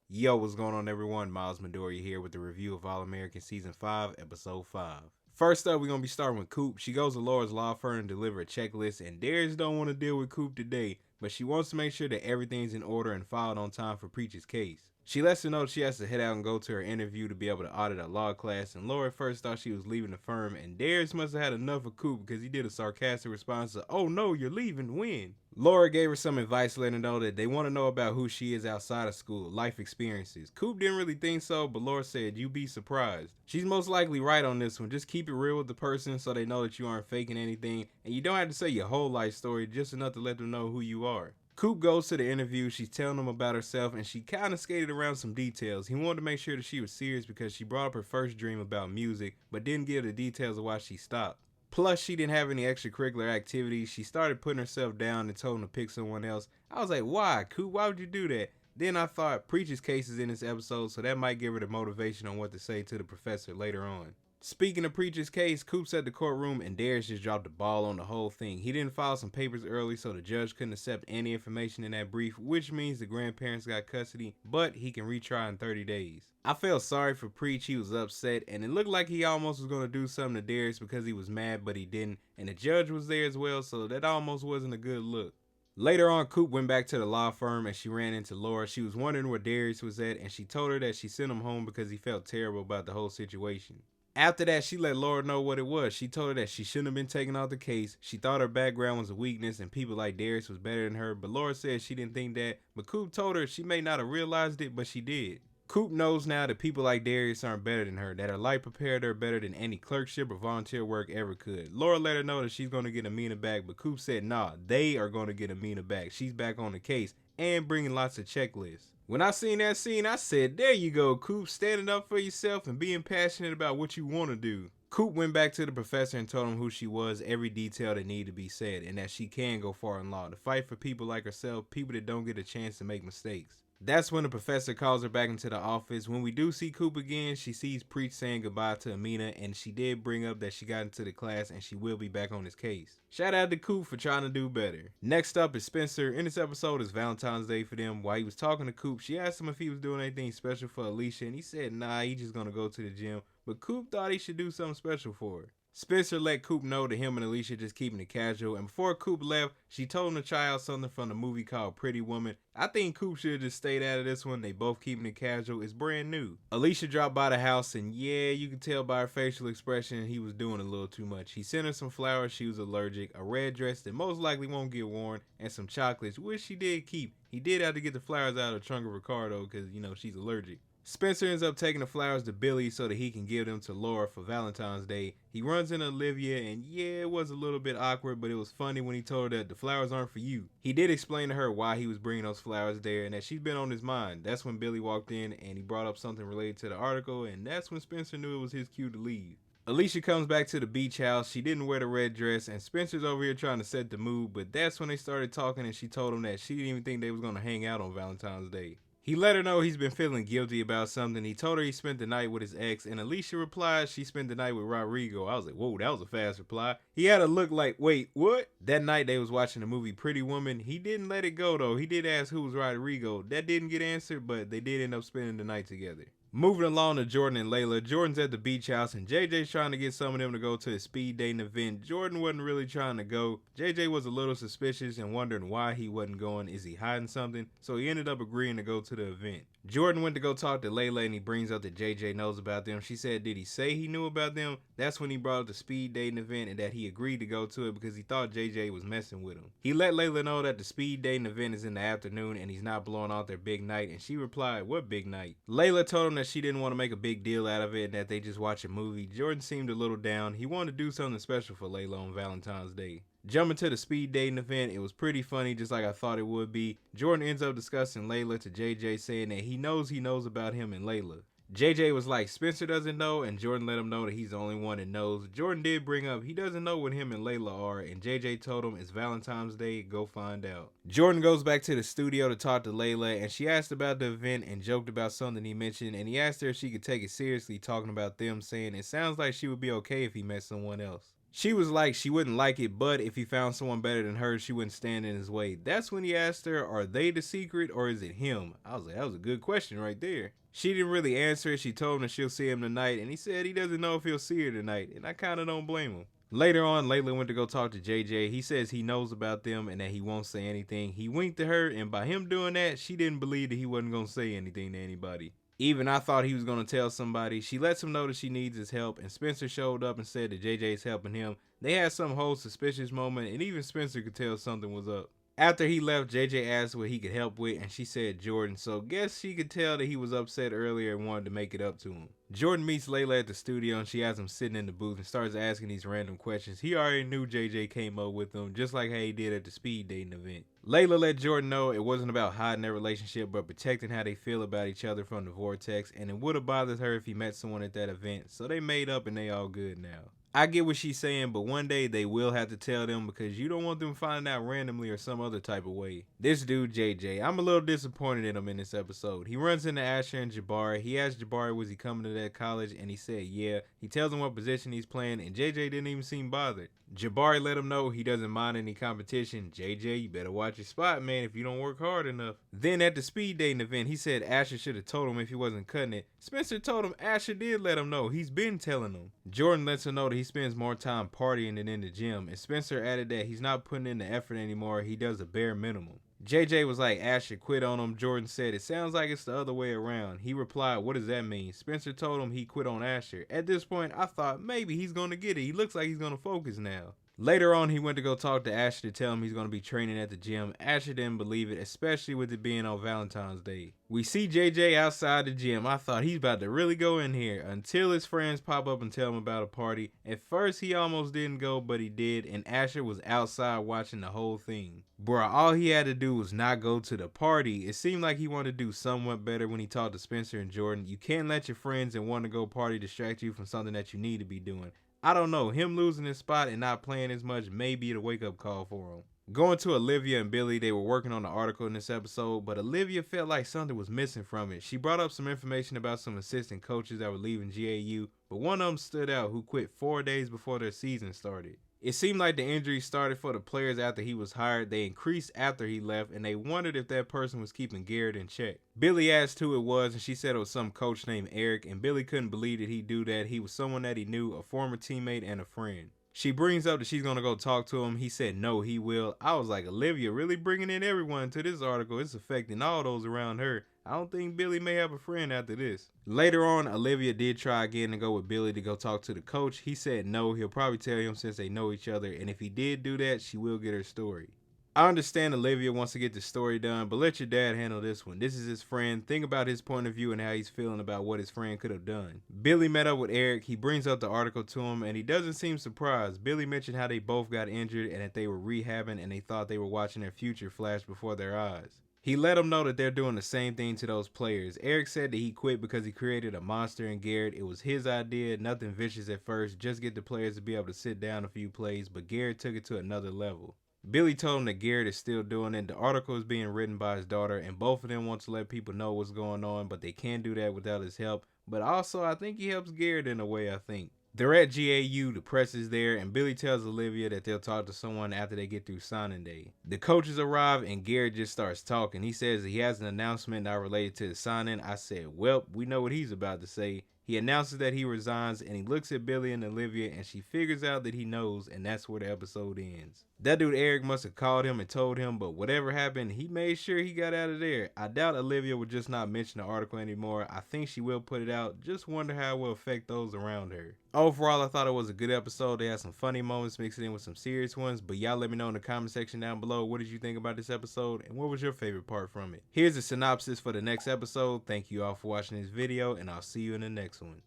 Yo, what's going on, everyone? Miles Midori here with the review of All American Season 5, Episode 5. First up, we're going to be starting with Coop. She goes to Laura's law firm to deliver a checklist, and Darius don't want to deal with Coop today, but she wants to make sure that everything's in order and filed on time for Preach's case. She lets her know that she has to head out and go to her interview to be able to audit a law class, and Laura at first thought she was leaving the firm, and Darius must have had enough of Coop because he did a sarcastic response to, "Oh no, you're leaving, when?" Laura gave her some advice, letting her know that they want to know about who she is outside of school, life experiences. Coop didn't really think so, but Laura said, "You'd be surprised." She's most likely right on this one. Just keep it real with the person so they know that you aren't faking anything, and you don't have to say your whole life story, just enough to let them know who you are. Coop goes to the interview. She's telling him about herself, and she kind of skated around some details. He wanted to make sure that she was serious because she brought up her first dream about music, but didn't give the details of why she stopped. Plus, she didn't have any extracurricular activities. She started putting herself down and told him to pick someone else. I was like, why, Coop? Why would you do that? Then I thought Preacher's case is in this episode, so that might give her the motivation on what to say to the professor later on. Speaking of Preacher's case, Coop's at the courtroom and Darius just dropped the ball on the whole thing. He didn't file some papers early, so the judge couldn't accept any information in that brief, which means the grandparents got custody, but he can retry in 30 days. I felt sorry for Preach. He was upset, and it looked like he almost was going to do something to Darius because he was mad, but he didn't, and the judge was there as well, so that almost wasn't a good look. Later on, Coop went back to the law firm and she ran into Laura. She was wondering where Darius was at, and she told her that she sent him home because he felt terrible about the whole situation. After that, she let Laura know what it was. She told her that she shouldn't have been taken off the case. She thought her background was a weakness and people like Darius was better than her, but Laura said she didn't think that. But Coop told her she may not have realized it, but she did. Coop knows now that people like Darius aren't better than her, that her life prepared her better than any clerkship or volunteer work ever could. Laura let her know that she's going to get Amina back, but Coop said nah, they are going to get Amina back. She's back on the case and bringing lots of checklists. When I seen that scene, I said, there you go, Coop, standing up for yourself and being passionate about what you want to do. Coop went back to the professor and told him who she was, every detail that needed to be said, and that she can go far in law to fight for people like herself, people that don't get a chance to make mistakes. That's when the professor calls her back into the office. When we do see Coop again, she sees Preach saying goodbye to Amina, and she did bring up that she got into the class and she will be back on this case. Shout out to Coop for trying to do better. Next up is Spencer. In this episode is Valentine's Day for them. While he was talking to Coop, she asked him if he was doing anything special for Alicia, and he said nah, he just gonna go to the gym, but Coop thought he should do something special for her. Spencer let Coop know that him and Alicia just keeping it casual, and before Coop left, she told him to try out something from the movie called Pretty Woman. I think Coop should have just stayed out of this one. They both keeping it casual. It's brand new. Alicia dropped by the house, and yeah, you can tell by her facial expression he was doing a little too much. He sent her some flowers she was allergic, a red dress that most likely won't get worn, and some chocolates, which she did keep. He did have to get the flowers out of the trunk of her car though, because she's allergic. Spencer ends up taking the flowers to Billy so that he can give them to Laura for Valentine's Day. He runs into Olivia, and yeah, it was a little bit awkward, but it was funny when he told her that the flowers aren't for you. He did explain to her why he was bringing those flowers there and that she's been on his mind. That's when Billy walked in and he brought up something related to the article, and that's when Spencer knew it was his cue to leave. Alicia comes back to the beach house. She didn't wear the red dress, and Spencer's over here trying to set the mood, but that's when they started talking and she told him that she didn't even think they was going to hang out on Valentine's Day. He let her know he's been feeling guilty about something. He told her he spent the night with his ex, and Alicia replied she spent the night with Rodrigo. I was like, whoa, that was a fast reply. He had a look like, wait, what? That night they was watching the movie Pretty Woman. He didn't let it go though. He did ask who was Rodrigo. That didn't get answered, but they did end up spending the night together. Moving along to Jordan and Layla. Jordan's at the beach house and JJ's trying to get some of them to go to a speed dating event. Jordan wasn't really trying to go. JJ was a little suspicious and wondering why he wasn't going. Is he hiding something? So he ended up agreeing to go to the event. Jordan went to go talk to Layla and he brings up that JJ knows about them. She said, did he say he knew about them? That's when he brought up the speed dating event and that he agreed to go to it because he thought JJ was messing with him. He let Layla know that the speed dating event is in the afternoon and he's not blowing out their big night, and she replied, what big night? Layla told him that she didn't want to make a big deal out of it and that they just watch a movie. Jordan seemed a little down. He wanted to do something special for Layla on Valentine's Day. Jumping to the speed dating event, it was pretty funny, just like I thought it would be. Jordan ends up discussing Layla to JJ, saying that he knows about him and Layla. JJ was like, Spencer doesn't know, and Jordan let him know that he's the only one that knows. Jordan did bring up he doesn't know what him and Layla are, and JJ told him it's Valentine's Day, go find out. Jordan goes back to the studio to talk to Layla, and she asked about the event and joked about something he mentioned, and he asked her if she could take it seriously talking about them, saying it sounds like she would be okay if he met someone else. She was like she wouldn't like it, but if he found someone better than her, she wouldn't stand in his way. That's when he asked her, are they the secret or is it him? I was like, that was a good question right there. She didn't really answer it. She told him that she'll see him tonight, and he said he doesn't know if he'll see her tonight, and I kind of don't blame him. Later on, Layla went to go talk to JJ. He says he knows about them and that he won't say anything. He winked at her, and by him doing that, she didn't believe that he wasn't going to say anything to anybody. Even I thought he was going to tell somebody. She lets him know that she needs his help, and Spencer showed up and said that JJ's helping him. They had some whole suspicious moment, and even Spencer could tell something was up. After he left, JJ asked what he could help with, and she said Jordan, so guess she could tell that he was upset earlier and wanted to make it up to him. Jordan meets Layla at the studio, and she has him sitting in the booth and starts asking these random questions. He already knew JJ came up with them, just like how he did at the speed dating event. Layla let Jordan know it wasn't about hiding their relationship, but protecting how they feel about each other from the vortex, and it would have bothered her if he met someone at that event, so they made up and they all good now. I get what she's saying, but one day they will have to tell them because you don't want them finding out randomly or some other type of way. This dude, JJ, I'm a little disappointed in him in this episode. He runs into Asher and Jabari. He asks Jabari was he coming to that college, and he said yeah. He tells him what position he's playing, and JJ didn't even seem bothered. Jabari let him know he doesn't mind any competition. JJ, you better watch your spot, man, if you don't work hard enough. Then at the speed dating event, he said Asher should have told him if he wasn't cutting it. Spencer told him Asher did let him know. He's been telling him. Jordan lets him know that he spends more time partying than in the gym, and Spencer added that he's not putting in the effort anymore. He does the bare minimum. JJ was like, Asher quit on him. Jordan said, it sounds like it's the other way around. He replied, what does that mean? Spencer told him he quit on Asher. At this point, I thought maybe he's going to get it. He looks like he's going to focus now. Later on, he went to go talk to Asher to tell him he's going to be training at the gym. Asher didn't believe it, especially with it being on Valentine's Day. We see JJ outside the gym. I thought he's about to really go in here until his friends pop up and tell him about a party. At first, he almost didn't go, but he did, and Asher was outside watching the whole thing. Bruh, all he had to do was not go to the party. It seemed like he wanted to do somewhat better when he talked to Spencer and Jordan. You can't let your friends and want to go party distract you from something that you need to be doing. I don't know, him losing his spot and not playing as much may be the wake-up call for him. Going to Olivia and Billy, they were working on the article in this episode, but Olivia felt like something was missing from it. She brought up some information about some assistant coaches that were leaving GAU, but one of them stood out who quit 4 days before their season started. It seemed like the injury started for the players after he was hired. They increased after he left, and they wondered if that person was keeping Garrett in check. Billy asked who it was, and she said it was some coach named Eric, and Billy couldn't believe that he'd do that. He was someone that he knew, a former teammate and a friend. She brings up that she's going to go talk to him. He said no, he will. I was like, Olivia really bringing in everyone to this article. It's affecting all those around her. I don't think Billy may have a friend after this. Later on, Olivia did try again to go with Billy to go talk to the coach. He said no, he'll probably tell him since they know each other, and if he did do that, she will get her story. I understand Olivia wants to get the story done, but let your dad handle this one. This is his friend. Think about his point of view and how he's feeling about what his friend could have done. Billy met up with Eric. He brings up the article to him, and he doesn't seem surprised. Billy mentioned how they both got injured and that they were rehabbing and they thought they were watching their future flash before their eyes. He let them know that they're doing the same thing to those players. Eric said that he quit because he created a monster in Garrett. It was his idea, nothing vicious at first, just get the players to be able to sit down a few plays, but Garrett took it to another level. Billy told him that Garrett is still doing it. The article is being written by his daughter, and both of them want to let people know what's going on, but they can't do that without his help. But also, I think he helps Garrett in a way, I think. They're at GAU, the press is there, and Billy tells Olivia that they'll talk to someone after they get through signing day. The coaches arrive, and Garrett just starts talking. He says that he has an announcement not related to the signing. I said, well, we know what he's about to say. He announces that he resigns, and he looks at Billy and Olivia, and she figures out that he knows, and that's where the episode ends. That dude Eric must have called him and told him, but whatever happened, he made sure he got out of there. I doubt Olivia would just not mention the article anymore. I think she will put it out. Just wonder how it will affect those around her. Overall, I thought it was a good episode. They had some funny moments mixed in with some serious ones, but y'all let me know in the comment section down below what did you think about this episode and what was your favorite part from it. Here's a synopsis for the next episode. Thank you all for watching this video, and I'll see you in the next one.